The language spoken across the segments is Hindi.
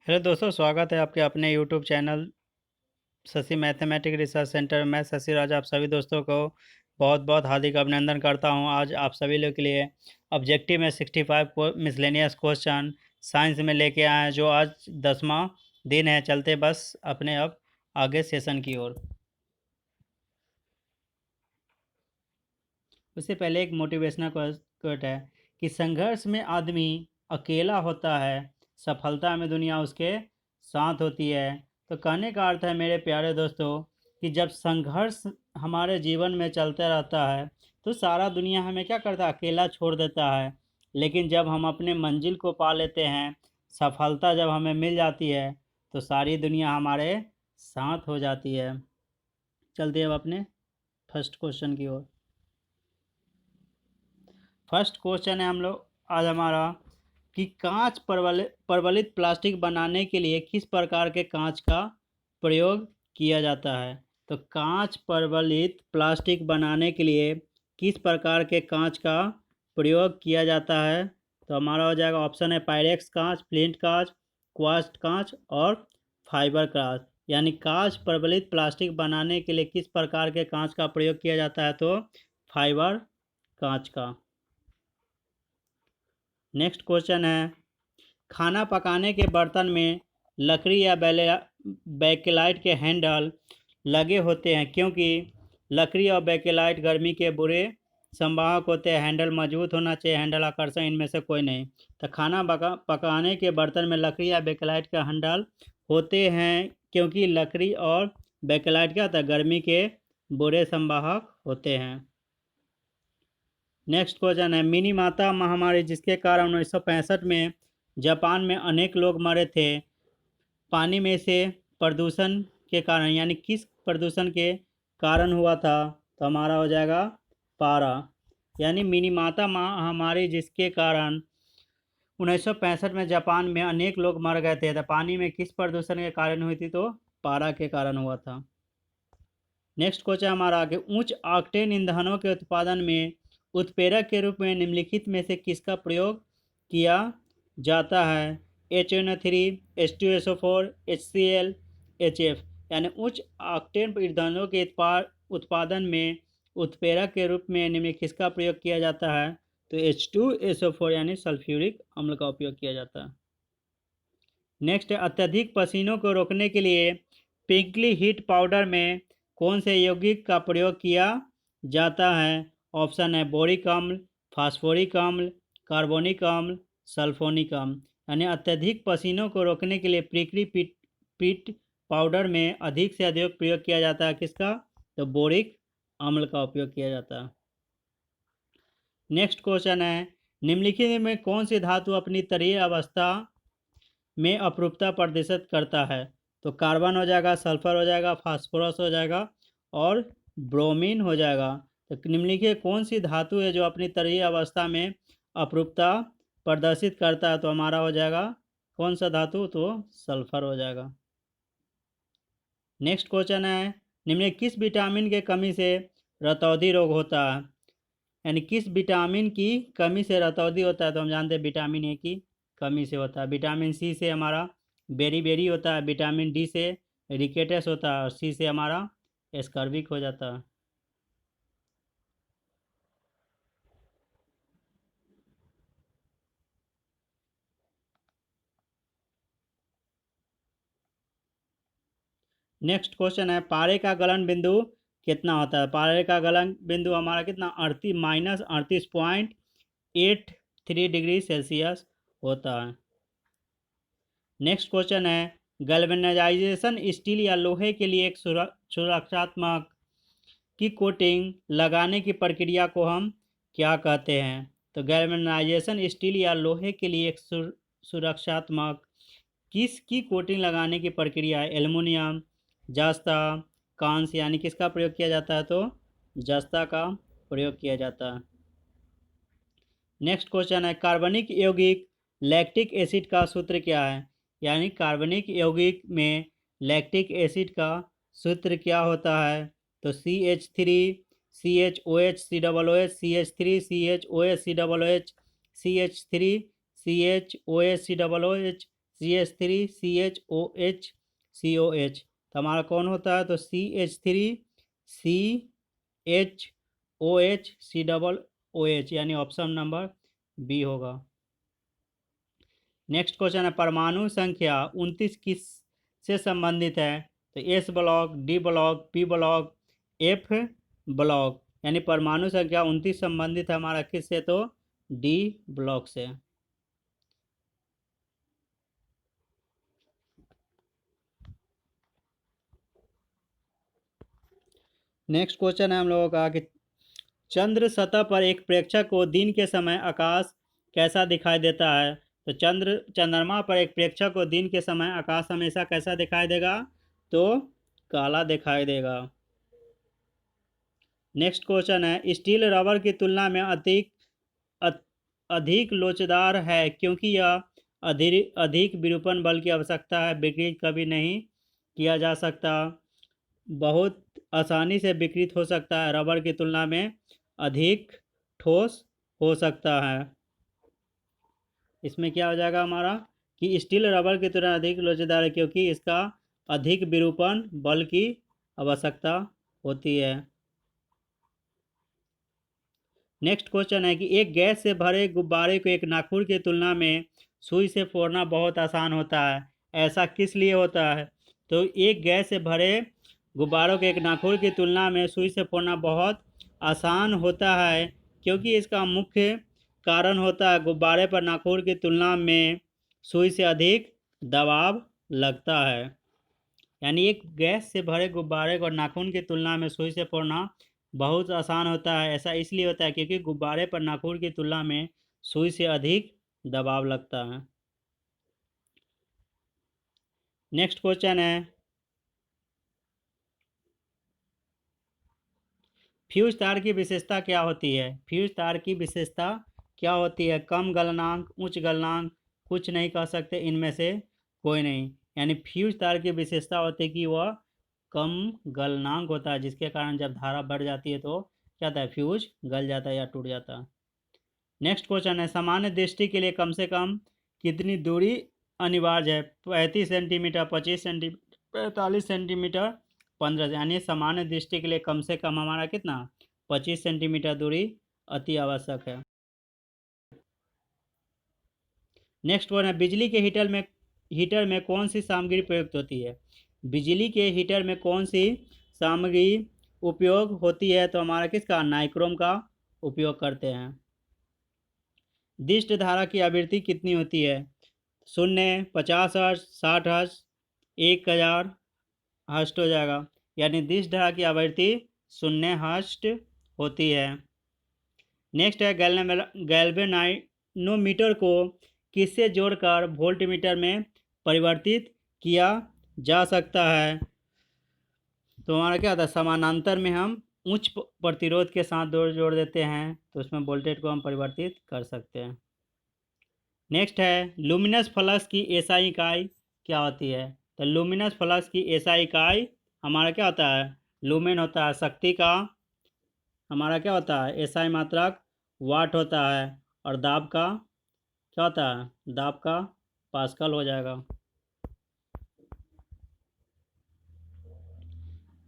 हेलो दोस्तों, स्वागत है आपके अपने YouTube channel Shashi mathematic research centre. मैं शशि राज आप सभी दोस्तों को बहुत बहुत हार्दिक अभिनंदन करता हूं। आज आप सभी लोग के लिए ऑब्जेक्टिव में 65 मिसलेनियस क्वेश्चन साइंस में लेके आए हैं, जो आज 10वां दिन है। चलते बस अपने अब आगे सेशन की ओर। उससे पहले एक मोटिवेशनल कोट है कि संघर्ष में आदमी अकेला होता है, सफलता में दुनिया उसके साथ होती है। तो कहने का अर्थ है मेरे प्यारे दोस्तों कि जब संघर्ष हमारे जीवन में चलता रहता है तो सारा दुनिया हमें क्या करता है, अकेला छोड़ देता है। लेकिन जब हम अपने मंजिल को पा लेते हैं, सफलता जब हमें मिल जाती है, तो सारी दुनिया हमारे साथ हो जाती है। चलते अब अपने फर्स्ट क्वेश्चन की ओर। फर्स्ट क्वेश्चन है हम लोग आज हमारा कि कांच परवलित प्लास्टिक बनाने के लिए किस प्रकार के कांच का प्रयोग किया जाता है। तो कांच परवलित प्लास्टिक बनाने के लिए किस प्रकार के कांच का प्रयोग किया जाता है। तो हमारा हो जाएगा ऑप्शन है पायरेक्स कांच, फ्लिंट कांच, क्वार्ट्ज कांच और फाइबर कांच। यानी कांच परवलित प्लास्टिक बनाने के लिए किस प्रकार के कांच का प्रयोग किया जाता है, तो फाइबर कांच का। नेक्स्ट क्वेश्चन है खाना पकाने के बर्तन में लकड़ी या बेकेलाइट के हैंडल लगे होते हैं, क्योंकि लकड़ी और बेकेलाइट गर्मी के बुरे संवाहक होते हैं। हैंडल मजबूत होना चाहिए, हैंडल आकर्षण, इनमें से कोई नहीं। तो खाना पकाने के बर्तन में लकड़ी या बेकेलाइट के हैंडल होते हैं, क्योंकि लकड़ी और बेकेलाइट क्या होता है, गर्मी के बुरे संवाहक होते हैं। नेक्स्ट क्वेश्चन है मिनीमाता महामारी जिसके कारण 1965 में जापान में अनेक लोग मरे थे, पानी में से प्रदूषण के कारण, यानी किस प्रदूषण के कारण हुआ था। तो हमारा हो जाएगा पारा। यानी मिनीमाता महामारी जिसके कारण 1965 में जापान में अनेक लोग मर गए थे, तो पानी में किस प्रदूषण के कारण हुई थी, तो पारा के कारण हुआ था। नेक्स्ट क्वेश्चन हमारा आगे उच्च ऑक्टेन ईंधनों के उत्पादन में उत्प्रेरक के रूप में निम्नलिखित में से किसका प्रयोग किया जाता है। HNO3, H2SO4, HCl, HF। यानी उच्च ऑक्टेन ईंधनों के उत्पादन में उत्प्रेरक के रूप में निम्नलिखित किसका प्रयोग किया जाता है। तो H2SO4 यानी सल्फ्यूरिक अम्ल का उपयोग किया जाता है। नेक्स्ट है अत्यधिक पसीनों को रोकने के लिए पिंकली हीट पाउडर में कौन से यौगिक का प्रयोग किया जाता है। ऑप्शन है बोरिक अम्ल, फास्फोरिक अम्ल, कार्बोनिक अम्ल, सल्फोनिक अम्ल। यानी अत्यधिक पसीनों को रोकने के लिए पिंकली पीट पाउडर में अधिक से अधिक प्रयोग किया जाता है किसका, तो बोरिक अम्ल का उपयोग किया जाता है। नेक्स्ट क्वेश्चन है निम्नलिखित में कौन सी धातु अपनी तरीय अवस्था में अपरूपता प्रदर्शित करता है। तो कार्बन हो जाएगा, सल्फर हो जाएगा, फास्फोरस हो जाएगा और ब्रोमीन हो जाएगा। तो निम्नलिखित कौन सी धातु है जो अपनी तरीय अवस्था में अपरूपता प्रदर्शित करता है। तो हमारा हो जाएगा कौन सा धातु, तो सल्फर हो जाएगा। नेक्स्ट क्वेश्चन है निम्नलिखित किस विटामिन के कमी से रतौंधी रोग होता है। यानी किस विटामिन की कमी से रतौंधी होता है। तो हम जानते हैं विटामिन ए की कमी से होता है। विटामिन सी से हमारा बेरी होता है, विटामिन डी से रिकेटस होता है और सी से हमारा स्कर्विक हो जाता है। नेक्स्ट क्वेश्चन है पारे का गलन बिंदु कितना होता है। पारे का गलन बिंदु हमारा कितना, 38 - 38.83 डिग्री सेल्सियस होता है। नेक्स्ट क्वेश्चन है गैल्वेनाइजेशन स्टील या लोहे के लिए एक सुरक्षात्मक की कोटिंग लगाने की प्रक्रिया को हम क्या कहते हैं। तो गैल्वेनाइजेशन स्टील या लोहे के लिए एक सुरक्षात्मक किसकी कोटिंग लगाने की प्रक्रिया है। एल्युमिनियम, जस्ता, कांस्य, यानी किसका प्रयोग किया जाता है, तो जस्ता का प्रयोग किया जाता है। नेक्स्ट क्वेश्चन है कार्बनिक यौगिक लैक्टिक एसिड का सूत्र क्या है। यानी कार्बनिक यौगिक में लैक्टिक एसिड का सूत्र क्या होता है। तो CH3 CHOH COOH CH3 CHOH COOH CH3 CHOH COOH CH3 CHOH COH। तो हमारा कौन होता है? तो CH3 CHOH COOH, यानी ऑप्शन नंबर बी होगा। नेक्स्ट क्वेश्चन है परमाणु संख्या 29 किस से संबंधित है? तो S block, D block, P block, F block, यानी परमाणु संख्या 29 संबंधित है हमारा किससे? तो डी ब्लॉक से। नेक्स्ट क्वेश्चन है हम लोगों का कि चंद्र सतह पर एक प्रेक्षक को दिन के समय आकाश कैसा दिखाई देता है? तो चंद्रमा पर एक प्रेक्षक को दिन के समय आकाश हमेशा कैसा दिखाई देगा? तो काला दिखाई देगा। नेक्स्ट क्वेश्चन है स्टील रबर की तुलना में अधिक लोचदार है क्योंकि यह अधिक विरूपण बल की आवश्यकता है, विकृत कभी नहीं किया जा सकता, बहुत आसानी से विकृत हो सकता है, रबर की तुलना में अधिक ठोस हो सकता है। इसमें क्या हो जाएगा हमारा कि स्टील रबर की तुलना अधिक लोचदार है क्योंकि इसका अधिक विरूपण बल की आवश्यकता होती है। नेक्स्ट क्वेश्चन है कि एक गैस से भरे गुब्बारे को एक नाखून की तुलना में सुई से फोड़ना बहुत आसान होता है, ऐसा किस लिए होता है? तो एक गैस से भरे गुब्बारों को एक नाखून की तुलना में सुई से फोड़ना बहुत आसान होता है क्योंकि इसका मुख्य कारण होता है गुब्बारे पर नाखून की तुलना में सुई से अधिक दबाव लगता है। यानी एक गैस से भरे गुब्बारे को नाखून की तुलना में सुई से फोड़ना बहुत आसान होता है, ऐसा इसलिए होता है क्योंकि गुब्बारे पर नाखून की तुलना में सुई से अधिक दबाव लगता है। नेक्स्ट क्वेश्चन है फ्यूज तार की विशेषता क्या होती है? फ्यूज तार की विशेषता क्या होती है? कम गलनांक, उच्च गलनांक, कुछ नहीं कह सकते इनमें से कोई नहीं। यानी फ्यूज तार की विशेषता होती है कि वह कम गलनांक होता है, जिसके कारण जब धारा बढ़ जाती है तो क्या होता है? फ्यूज गल जाता है या टूट जाता है। नेक्स्ट क्वेश्चन है सामान्य दृष्टि के लिए कम से कम कितनी दूरी अनिवार्य है? 35 सेंटीमीटर, 25 सेंटीमीटर, 45 सेंटीमीटर, 15, यानी सामान्य दृष्टि के लिए कम से कम हमारा कितना? 25 सेंटीमीटर दूरी अति आवश्यक है। नेक्स्ट वन है बिजली के हीटर में कौन सी सामग्री प्रयुक्त होती है? बिजली के हीटर में कौन सी सामग्री उपयोग होती है? तो हमारा किसका? नाइक्रोम का उपयोग करते हैं। दिष्ट धारा की आवृत्ति कितनी होती है? 0, 50 हर्ट्ज, 60 हर्ट्ज, 1000 हर्ट्ज हो जाएगा। यानी दिष्ट धारा की आवृत्ति 0 हर्ट्ज होती है। नेक्स्ट है गैल्वेनाइनोमीटर को किससे जोड़कर वोल्टमीटर में परिवर्तित किया जा सकता है? तो हमारा क्या होता है? समानांतर में हम उच्च प्रतिरोध के साथ जोड़ देते हैं तो उसमें वोल्टेज को हम परिवर्तित कर सकते हैं। नेक्स्ट है लुमिनस फ्लक्स की एसआई इकाई क्या होती है? तो लुमिनस फ्लक्स की एसआई इकाई हमारा क्या होता है? लुमेन होता है, शक्ति का हमारा क्या होता है? एसआई मात्रक वाट होता है, और दाब का क्या होता है? दाब का पास्कल हो जाएगा।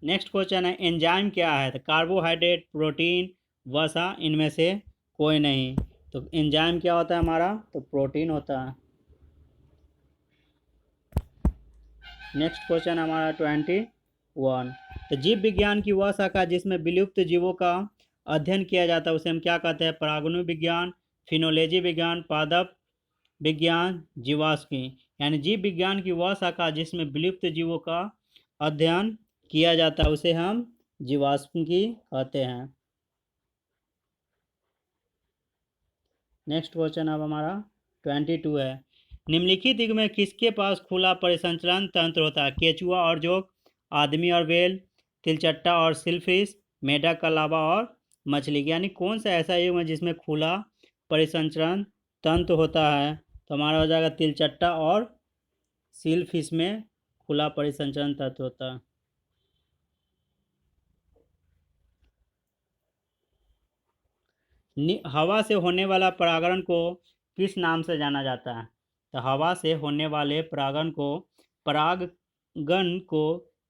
नेक्स्ट क्वेश्चन है एंजाइम क्या है? तो कार्बोहाइड्रेट, प्रोटीन, वसा, इनमें से कोई नहीं। तो एंजाइम क्या होता है हमारा? तो प्रोटीन होता है। नेक्स्ट क्वेश्चन हमारा 21। तो जीव विज्ञान की वह शाखा जिसमें विलुप्त जीवों का अध्ययन किया जाता है उसे हम क्या कहते हैं? परागणु विज्ञान, फिनोलॉजी विज्ञान, पादप विज्ञान, जीवाश्मी। यानी जीव विज्ञान की वह शाखा जिसमें विलुप्त जीवों का अध्ययन किया जाता है उसे हम जीवाश्मी कहते हैं। नेक्स्ट क्वेश्चन अब हमारा 22 है निम्नलिखित युग में किसके पास खुला परिसंचरण तंत्र होता है? केचुआ और जोक, आदमी और बेल, तिलचट्टा और सिलफिश, मेढक का लावा और मछली। यानी कौन सा ऐसा युग है जिसमें खुला परिसंचरण तंत्र होता है? तो हमारा हो जाएगा तिलचट्टा और सिलफिश में खुला परिसंचरण तंत्र होता है। हवा से होने वाला परागण को किस नाम से जाना जाता है? तो हवा से होने वाले परागण को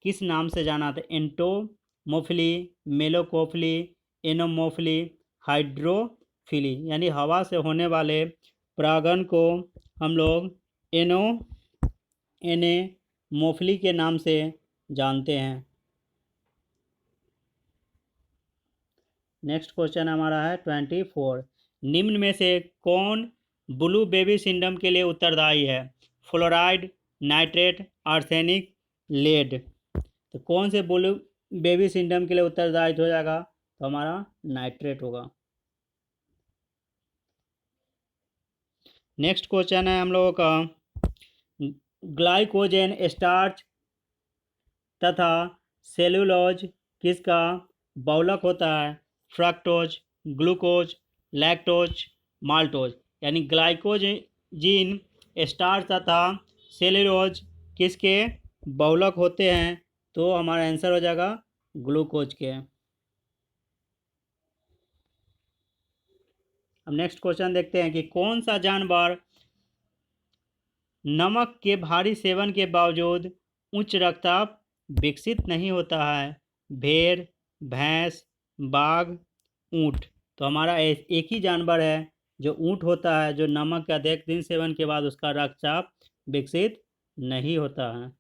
किस नाम से जाना था? Entomophily, malacophily, anemophily, hydrophily. यानी हवा से होने वाले परागण को हम लोग एनेमोफिली के नाम से जानते हैं। नेक्स्ट क्वेश्चन हमारा है 24। निम्न में से कौन ब्लू बेबी सिंड्रोम के लिए उत्तरदायी है? Fluoride, nitrate, arsenic, lead. तो कौन से ब्लू बेबी सिंड्रोम के लिए उत्तरदायी हो जाएगा? तो हमारा नाइट्रेट होगा। नेक्स्ट क्वेश्चन है हम लोगों का, ग्लाइकोजन, स्टार्च तथा सेलुलोज किसका बहुलक होता है? Fructose, glucose, lactose, maltose. यानी ग्लाइकोजीन, स्टार्च तथा सेलुलोज किसके बहुलक होते हैं? तो हमारा आंसर हो जाएगा ग्लूकोज के। अब नेक्स्ट क्वेश्चन देखते हैं कि कौन सा जानवर नमक के भारी सेवन के बावजूद उच्च रक्तचाप विकसित नहीं होता है? भेड़, भैंस, बाघ, ऊंट। तो हमारा एक ही जानवर है जो ऊंट होता है, जो नमक के अधिक दिन सेवन के बाद उसका रक्तचाप विकसित नहीं होता है।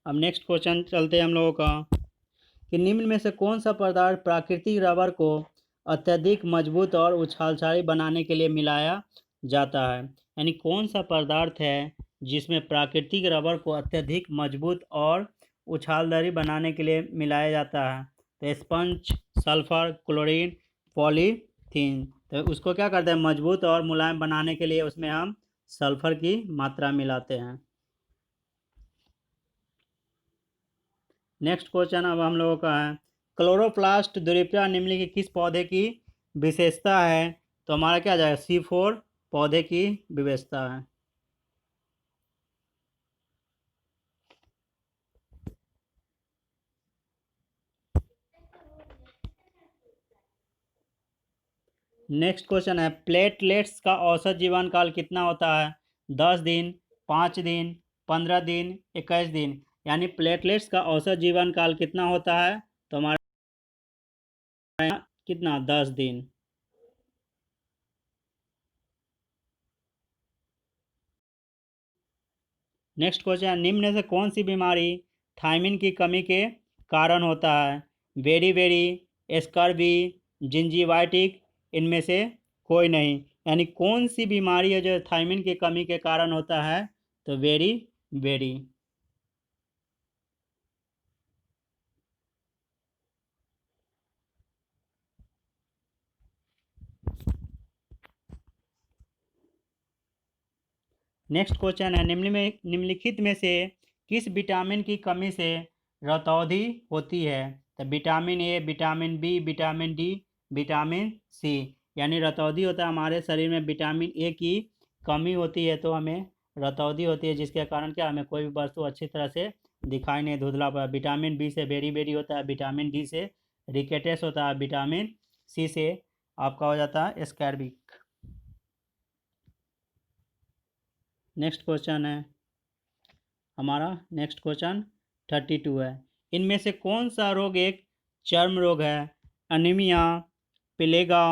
अब नेक्स्ट क्वेश्चन चलते हैं हम लोगों का कि निम्न में से कौन सा पदार्थ प्राकृतिक रबर को अत्यधिक मजबूत और उछालशाली बनाने के लिए मिलाया जाता है? यानी कौन सा पदार्थ है जिसमें प्राकृतिक रबर को अत्यधिक मजबूत और उछालदारी बनाने के लिए मिलाया जाता है? तो स्पंज, सल्फर, क्लोरीन, पॉलीथीन। तो उसको क्या करते हैं? मजबूत और मुलायम बनाने के लिए उसमें हम सल्फर की मात्रा मिलाते हैं। नेक्स्ट क्वेश्चन अब हम लोगों का है, क्लोरोप्लास्ट द्वितीय निम्नलिखित किस पौधे की विशेषता है? तो हमारा क्या जाएगा? C4 पौधे की विशेषता है। नेक्स्ट क्वेश्चन है, प्लेटलेट्स का औसत जीवन काल कितना होता है? 10 दिन, 5 दिन, 15 दिन, 21 दिन। यानी प्लेटलेट्स का औसत जीवन काल कितना होता है? तो हमारा कितना? 10 दिन। नेक्स्ट क्वेश्चन, निम्न से कौन सी बीमारी थायमिन की कमी के कारण होता है? बेरी, स्कर्वी, जिंजीवाइटिक, इनमें से कोई नहीं। यानी कौन सी बीमारी है जो थायमिन की कमी के कारण होता है? तो बेरी। नेक्स्ट क्वेश्चन है, निम्नलिखित में से किस विटामिन की कमी से रतौंधी होती है? तो vitamin A, vitamin B, vitamin D, vitamin C. यानी रतौंधी होता है हमारे शरीर में विटामिन ए की कमी होती है तो हमें रतौंधी होती है, जिसके कारण क्या हमें कोई भी वस्तु अच्छी तरह से दिखाई नहीं, धुंधला पड़ा। विटामिन बी से बेरी होता है, विटामिन डी से रिकेटस होता है, विटामिन सी से आपका हो जाता है स्कैर्बिक। नेक्स्ट क्वेश्चन है हमारा, नेक्स्ट क्वेश्चन 32 है, इनमें से कौन सा रोग एक चर्म रोग है? Anaemia, pellagra,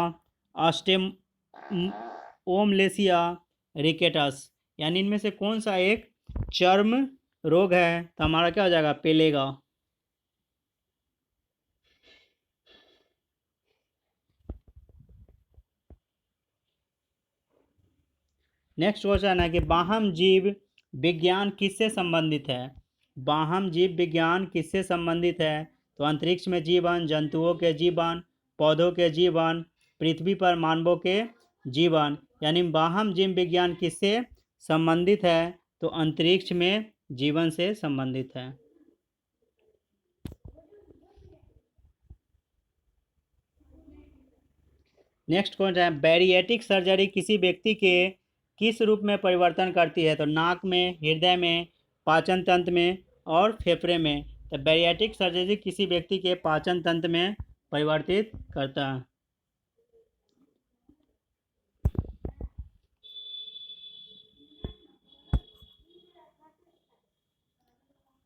osteomalacia, rickets. यानी इनमें से कौन सा एक चर्म रोग है? तो हमारा क्या हो जाएगा? प्लेगा। नेक्स्ट क्वेश्चन है कि बाह्य जीव विज्ञान किससे संबंधित है? बाह्य जीव विज्ञान किससे संबंधित है? तो अंतरिक्ष में जीवन, जंतुओं के जीवन, पौधों के जीवन, पृथ्वी पर मानवों के जीवन। यानी बाह्य जीव विज्ञान किससे संबंधित है? तो अंतरिक्ष में जीवन से संबंधित है। नेक्स्ट क्वेश्चन है, बैरिएट्रिक सर्जरी किसी व्यक्ति के किस रूप में परिवर्तन करती है? तो नाक में, हृदय में, पाचन तंत्र में और फेफड़े में। तो बैरिएट्रिक सर्जरी किसी व्यक्ति के पाचन तंत्र में परिवर्तित करता है।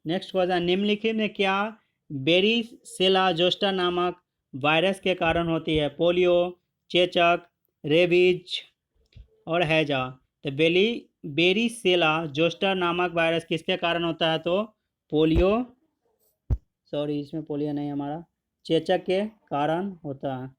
नेक्स्ट क्वेश्चन, निम्नलिखित में क्या बेरीसेला जोस्टर नामक वायरस के कारण होती है? पोलियो, चेचक, रेबीज और हैजा। तो बेरीसेला जोस्टर नामक वायरस किसके कारण होता है? तो पोलियो, सॉरी इसमें पोलियो नहीं, हमारा चेचक के कारण होता है।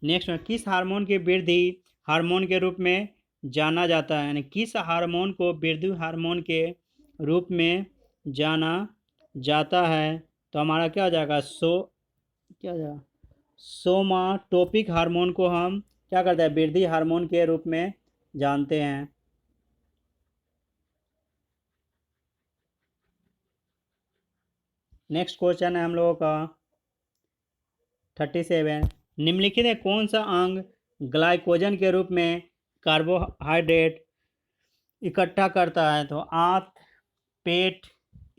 नेक्स्ट में किस हार्मोन की वृद्धि हार्मोन के रूप में जाना जाता है? यानी किस हार्मोन को वृद्धि हार्मोन के रूप में जाना जाता है? तो हमारा क्या हो जाएगा? क्या हो जाएगा? सोमाटोपिक हार्मोन को हम क्या करते हैं? वृद्धि हार्मोन के रूप में जानते हैं। नेक्स्ट क्वेश्चन है हम लोगों का 37, निम्नलिखित में कौन सा अंग ग्लाइकोजन के रूप में कार्बोहाइड्रेट इकट्ठा करता है? तो आंत, पेट,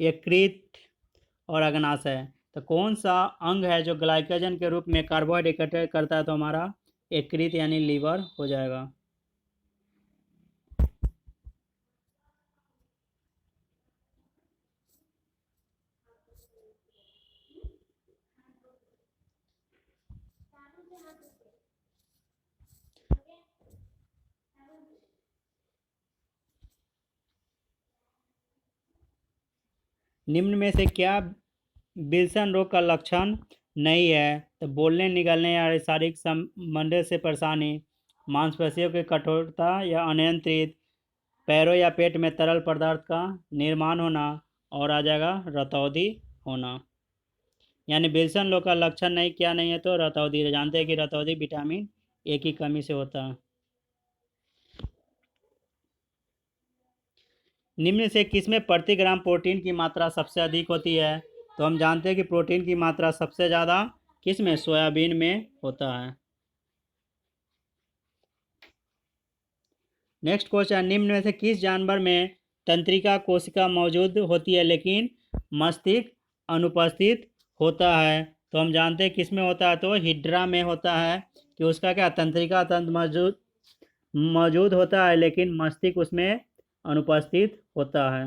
यकृत और अग्नाशय। तो कौन सा अंग है जो ग्लाइकोजन के रूप में कार्बोहाइड्रेट इकट्ठा करता है? तो हमारा यकृत यानी लीवर हो जाएगा। निम्न में से क्या विल्सन रोग का लक्षण नहीं है? तो बोलने, निगलने या शारीरिक संबंध से परेशानी, मांसपेशियों की कठोरता या अनियंत्रित, पैरों या पेट में तरल पदार्थ का निर्माण होना, और आ जाएगा रतौंधी होना। यानी विल्सन रोग का लक्षण नहीं, क्या नहीं है? तो रतौंधी। जानते हैं कि रतौंधी विटामिन ए की कमी से होता है। निम्न से किसमें प्रति ग्राम प्रोटीन की मात्रा सबसे अधिक होती है? तो हम जानते हैं कि प्रोटीन की मात्रा सबसे ज़्यादा किसमें? सोयाबीन में होता है। नेक्स्ट क्वेश्चन, निम्न में से किस जानवर में तंत्रिका कोशिका मौजूद होती है लेकिन मस्तिष्क अनुपस्थित होता है? तो हम जानते हैं किस में होता है? तो हिड्रा में होता है कि उसका क्या तंत्रिका तंत्र मौजूद होता है लेकिन मस्तिष्क उसमें अनुपस्थित होता है।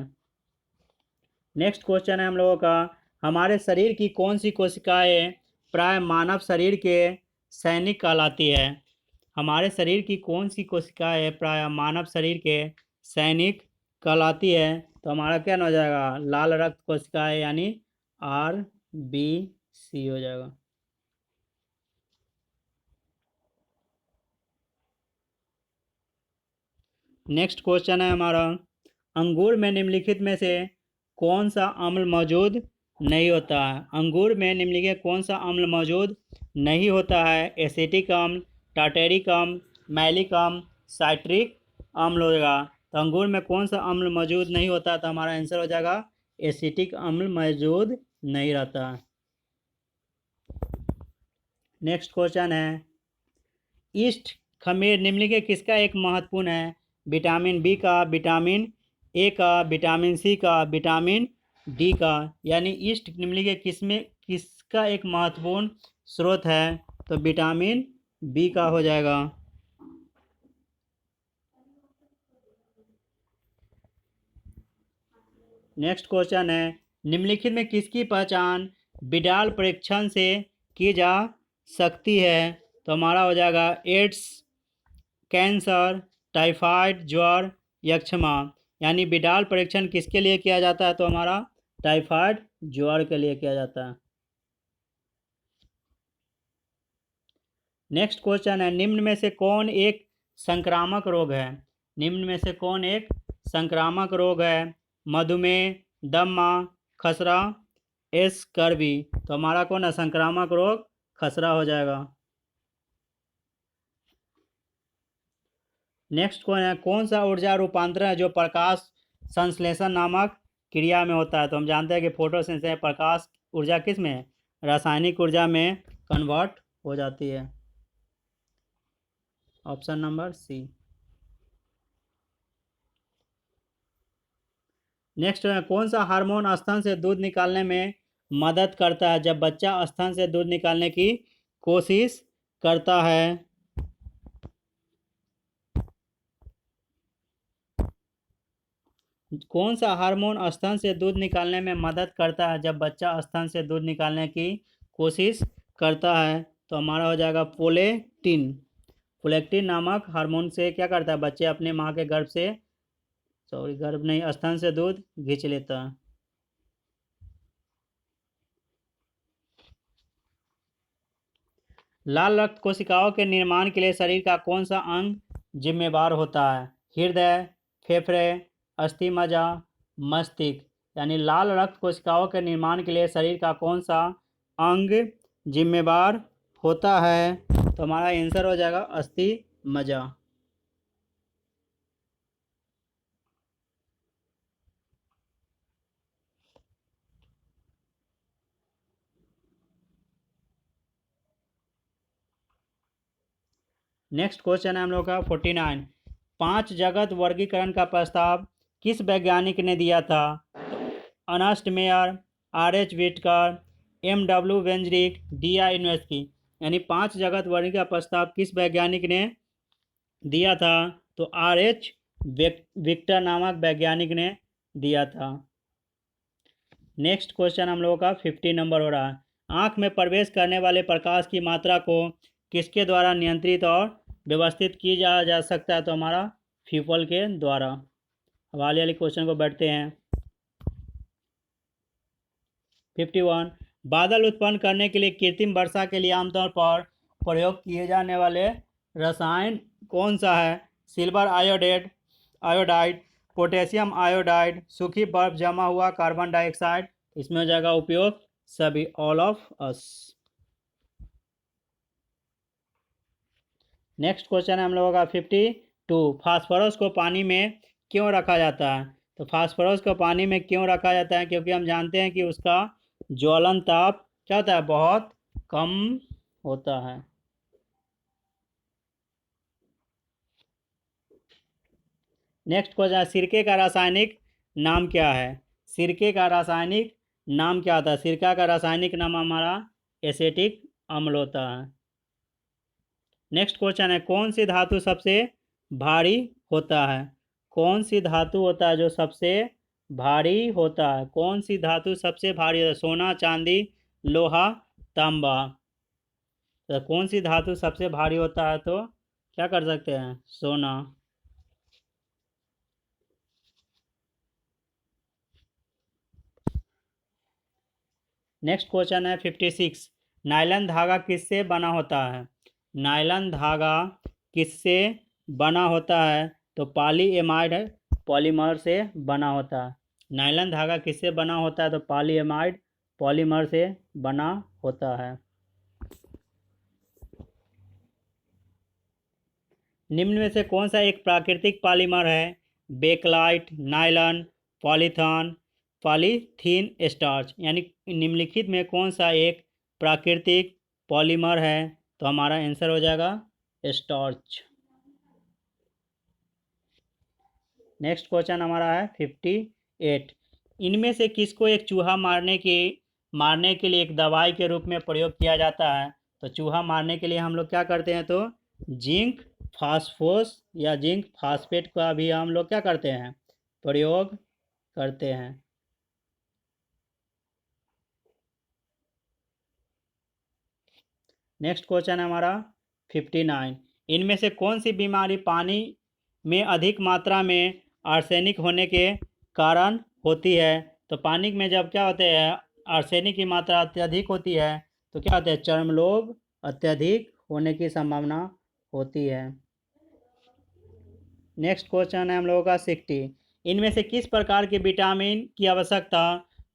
नेक्स्ट क्वेश्चन है हम लोगों का, हमारे शरीर की कौन सी कोशिकाएं प्राय मानव शरीर के सैनिक कहलाती है? हमारे शरीर की कौन सी कोशिकाएं प्राय मानव शरीर के सैनिक कहलाती है? तो हमारा क्या हो जाएगा? लाल रक्त कोशिकाएं यानी RBC हो जाएगा। नेक्स्ट क्वेश्चन है हमारा, अंगूर में निम्नलिखित में से कौन सा अम्ल मौजूद नहीं होता है? अंगूर में निम्नलिखित कौन सा अम्ल मौजूद नहीं होता है? एसिटिक अम्ल, टार्टेरिक अम्ल, मैलिक अम्ल, साइट्रिक अम्ल होगा। तो अंगूर में कौन सा अम्ल मौजूद नहीं होता? तो हमारा आंसर हो जाएगा एसिटिक अम्ल मौजूद नहीं रहता। नेक्स्ट क्वेश्चन है, ईस्ट खमीर निम्नलिखित किसका एक महत्वपूर्ण है? विटामिन बी का, विटामिन ए का, विटामिन सी का, विटामिन डी का। यानी ईस्ट निम्नलिखित किसका एक महत्वपूर्ण स्रोत है? तो विटामिन बी का हो जाएगा। नेक्स्ट क्वेश्चन है, निम्नलिखित में किसकी पहचान विडाल परीक्षण से की जा सकती है? तो हमारा हो जाएगा एड्स, कैंसर, टाइफाइड, ज्वर, यक्ष्मा। यानी विडाल परीक्षण किसके लिए किया जाता है? तो हमारा टाइफाइड ज्वर के लिए किया जाता है। नेक्स्ट क्वेश्चन है, निम्न में से कौन एक संक्रामक रोग है? निम्न में से कौन एक संक्रामक रोग है? मधुमेह, दमा, खसरा, स्कर्वी। तो हमारा कौन है? संक्रामक रोग खसरा हो जाएगा। नेक्स्ट कौन सा ऊर्जा रूपांतरण है जो प्रकाश संश्लेषण नामक क्रिया में होता है? तो हम जानते हैं कि फोटोसिंथेसिस प्रकाश ऊर्जा किस में? रासायनिक ऊर्जा में कन्वर्ट हो जाती है। Option number C. नेक्स्ट है, कौन सा हार्मोन स्तन से दूध निकालने में मदद करता है जब बच्चा स्तन से दूध निकालने की कोशिश करता है? कौन सा हार्मोन स्तन से दूध निकालने में मदद करता है जब बच्चा स्तन से दूध निकालने की कोशिश करता है? तो हमारा हो जाएगा प्रोलैक्टिन। प्रोलैक्टिन नामक हार्मोन से क्या करता है, बच्चे अपने माँ के गर्भ से, सॉरी गर्भ नहीं, स्तन से दूध खींच लेता है। लाल रक्त कोशिकाओं के निर्माण के लिए शरीर का कौन सा अंग जिम्मेवार होता है? हृदय, फेफड़े, अस्थि मज्जा, मस्तिष्क। यानी लाल रक्त कोशिकाओं के निर्माण के लिए शरीर का कौन सा अंग जिम्मेवार होता है? तो हमारा आंसर हो जाएगा अस्थि मज्जा। नेक्स्ट क्वेश्चन है हम लोग का 49। 5 जगत वर्गीकरण का प्रस्ताव किस वैज्ञानिक ने दिया था? Ernest Mayr, R.H. Whittaker, M.W. वेंजरिक, D.I. यूनिवर्सिटी। यानी 5 जगत वर्गीकरण का प्रस्ताव किस वैज्ञानिक ने दिया था? तो R.H. विक्टर नामक वैज्ञानिक ने दिया था। नेक्स्ट क्वेश्चन हम लोगों का 50 नंबर हो रहा है। आँख में प्रवेश करने वाले प्रकाश की मात्रा को किसके द्वारा नियंत्रित और व्यवस्थित की जा सकता है? तो हमारा फ्यूपल के द्वारा। अब वाले क्वेश्चन को बैठते हैं। 51। बादल उत्पन्न करने के लिए कृत्रिम वर्षा के लिए आमतौर पर प्रयोग किए जाने वाले रसायन कौन सा है? सिल्वर आयोडाइड, पोटेशियम आयोडाइड, सूखी बर्फ जमा हुआ कार्बन डाइऑक्साइड। इसमें हो जाएगा उपयोग सभी, all of us. Next question है हम लोगों का 52। फास्फोरस को पानी में क्यों रखा जाता है? तो फास्फोरस को पानी में क्यों रखा जाता है? क्योंकि हम जानते हैं कि उसका ज्वलन ताप क्या होता है, बहुत कम होता है। नेक्स्ट क्वेश्चन है, सिरके का रासायनिक नाम क्या है? सिरके का रासायनिक नाम क्या होता है? सिरका का रासायनिक नाम हमारा एसेटिक अम्ल होता है। नेक्स्ट क्वेश्चन है, कौन सी धातु सबसे भारी होता है? कौन सी धातु होता है जो सबसे भारी होता है? कौन सी धातु सबसे भारी होता है? सोना, चांदी, लोहा, तांबा। तो कौन सी धातु सबसे भारी होता है? तो क्या कर सकते हैं, सोना। नेक्स्ट क्वेश्चन है 56। नायलॉन धागा किससे बना होता है? नायलॉन धागा किससे बना होता है? तो पॉलीएमाइड पॉलीमर से बना होता है। नायलॉन धागा किससे बना होता है? तो पॉलीएमाइड पॉलीमर से बना होता है। निम्न में से कौन सा एक प्राकृतिक पॉलीमर है? Bakelite, nylon, polythene starch. यानी निम्नलिखित में कौन सा एक प्राकृतिक पॉलीमर है? तो हमारा आंसर हो जाएगा स्टार्च। नेक्स्ट क्वेश्चन हमारा है 58। इनमें से किसको एक चूहा मारने के लिए एक दवाई के रूप में प्रयोग किया जाता है? तो चूहा मारने के लिए हम लोग क्या करते हैं? तो जिंक फास्फोस या जिंक फास्फेट का भी हम लोग क्या करते हैं, प्रयोग करते हैं। नेक्स्ट क्वेश्चन है हमारा 59। इनमें से कौन सी बीमारी पानी में अधिक मात्रा में आर्सेनिक होने के कारण होती है? तो पानी में जब क्या होते हैं, आर्सेनिक की मात्रा अत्यधिक होती है तो क्या होता है, चर्म रोग अत्यधिक होने की संभावना होती है। नेक्स्ट क्वेश्चन है हम लोगों का 60। इनमें से किस प्रकार के विटामिन की आवश्यकता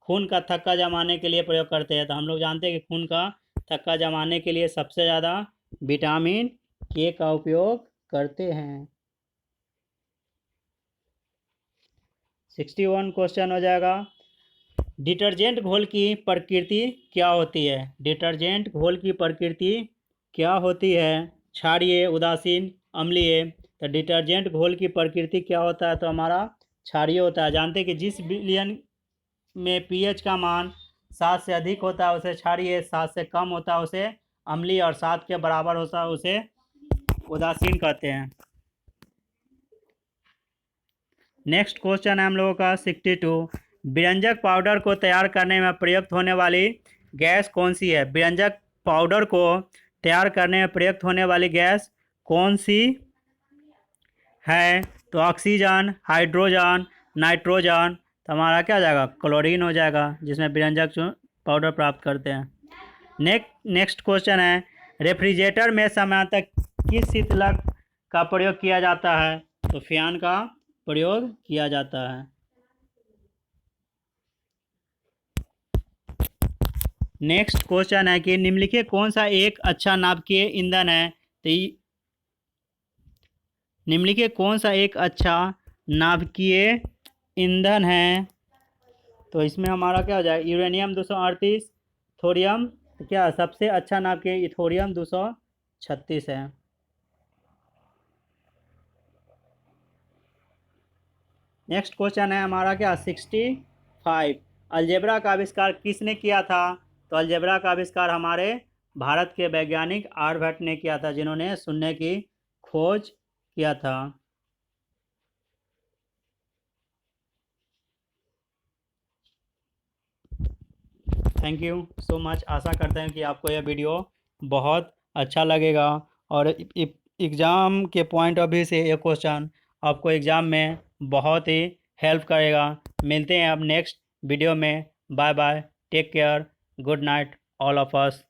खून का थक्का जमाने के लिए प्रयोग करते हैं? तो हम लोग जानते हैं कि खून का थक्का जमाने के लिए सबसे ज़्यादा विटामिन के का उपयोग करते हैं। 61 क्वेश्चन हो जाएगा, डिटर्जेंट घोल की प्रकृति क्या होती है? डिटर्जेंट घोल की प्रकृति क्या होती है? क्षारीय, उदासीन, अम्लीय। तो डिटर्जेंट घोल की प्रकृति क्या होता है? तो हमारा क्षारीय होता है। जानते हैं कि जिस विलयन में पीएच का मान 7 से अधिक होता है उसे क्षारीय, 7 से कम होता है उसे अम्लीय, और 7 के बराबर होता है उसे उदासीन कहते हैं। नेक्स्ट क्वेश्चन है हम लोगों का 62। व्यंजक पाउडर को तैयार करने में प्रयुक्त होने वाली गैस कौन सी है? व्यंजक पाउडर को तैयार करने में प्रयुक्त होने वाली गैस कौन सी है? तो ऑक्सीजन, हाइड्रोजन, नाइट्रोजन। तो हमारा क्या हो जाएगा? क्लोरीन हो जाएगा, जिसमें व्यंजक पाउडर प्राप्त करते हैं। नेक्स्ट क्वेश्चन है, रेफ्रिजरेटर में सामान्यतः किस शीतलक का प्रयोग किया जाता है? तो फ्यान का प्रयोग किया जाता है। नेक्स्ट क्वेश्चन है कि निम्नलिखित कौन सा एक अच्छा नाभिकीय ईंधन है? तो निम्नलिखित कौन सा एक अच्छा नाभिकीय ईंधन है? तो इसमें हमारा क्या हो जाएगा? यूरेनियम 238, थोरियम, तो क्या सबसे अच्छा नाभिकीय थोरियम 236 है। नेक्स्ट क्वेश्चन है हमारा क्या 65। अलजेब्रा का आविष्कार किसने किया था? तो अलजेब्रा का आविष्कार हमारे भारत के वैज्ञानिक आर्यभट्ट ने किया था, जिन्होंने शून्य की खोज किया था। Thank you so much. आशा करते हैं कि आपको यह वीडियो बहुत अच्छा लगेगा, और एग्ज़ाम के पॉइंट ऑफ व्यू से ये क्वेश्चन आपको एग्ज़ाम में बहुत ही हेल्प करेगा। मिलते हैं अब नेक्स्ट वीडियो में। Bye bye, take care, good night all of us.